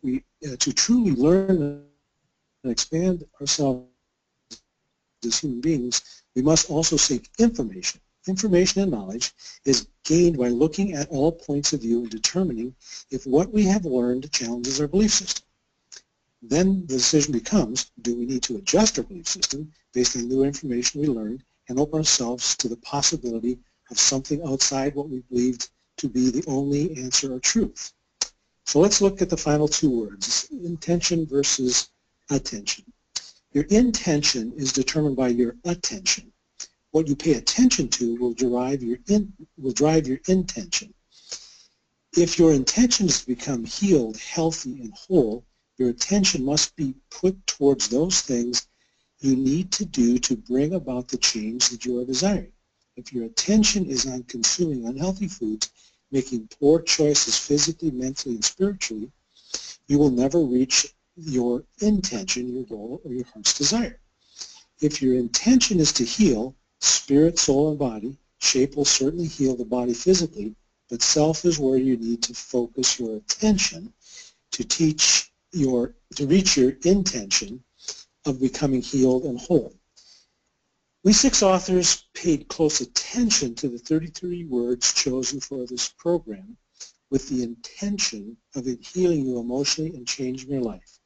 S1: to truly learn and expand ourselves as human beings, we must also seek information. Information and knowledge is gained by looking at all points of view and determining if what we have learned challenges our belief system. Then the decision becomes, do we need to adjust our belief system based on new information we learned and open ourselves to the possibility of something outside what we believed to be the only answer or truth? So let's look at the final 2 words, intention versus attention. Your intention is determined by your attention. What you pay attention to will drive your intention. If your intention is to become healed, healthy, and whole, your attention must be put towards those things you need to do to bring about the change that you are desiring. If your attention is on consuming unhealthy foods, making poor choices physically, mentally, and spiritually, you will never reach your intention, your goal, or your heart's desire. If your intention is to heal, spirit, soul, and body, shape will certainly heal the body physically, but self is where you need to focus your attention to reach your intention of becoming healed and whole. We 6 authors paid close attention to the 33 words chosen for this program with the intention of it healing you emotionally and changing your life.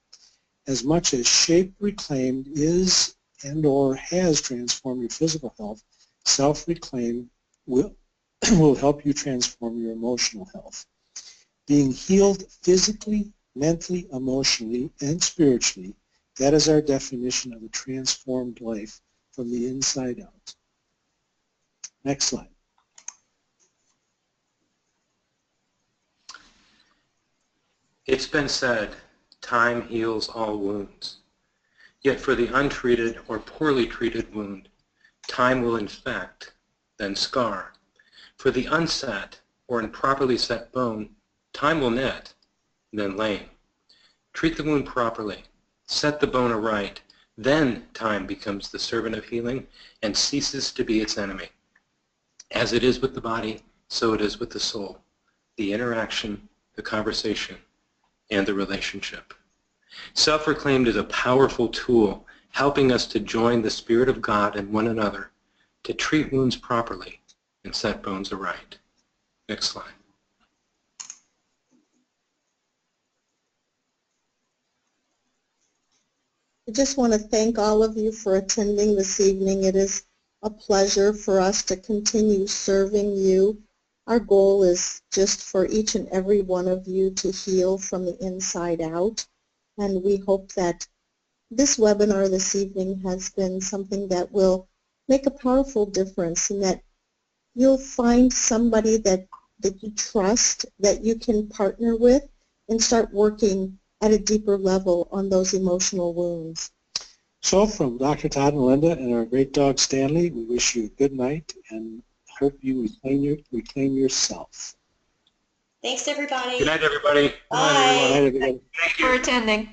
S1: As much as Shape Reclaimed is and or has transformed your physical health, Self-Reclaimed will help you transform your emotional health. Being healed physically, mentally, emotionally, and spiritually, that is our definition of a transformed life from the inside out. Next slide.
S3: It's been said, time heals all wounds. Yet for the untreated or poorly treated wound, time will infect, then scar. For the unset or improperly set bone, time will knit, then lame. Treat the wound properly, set the bone aright, then time becomes the servant of healing and ceases to be its enemy. As it is with the body, so it is with the soul, the interaction, the conversation, and the relationship. Self-Reclaimed is a powerful tool helping us to join the Spirit of God and one another to treat wounds properly and set bones aright. Next slide.
S2: I just want to thank all of you for attending this evening. It is a pleasure for us to continue serving you. Our goal is just for each and every one of you to heal from the inside out. And we hope that this webinar this evening has been something that will make a powerful difference and that you'll find somebody that you trust, that you can partner with and start working at a deeper level on those emotional wounds.
S1: So from Dr. Todd and Linda and our great dog Stanley, we wish you a good night and hope you reclaim yourself.
S4: Thanks, everybody.
S3: Good night, everybody.
S4: Bye.
S1: Good night, everybody.
S3: Thank
S5: For
S3: you.
S5: attending.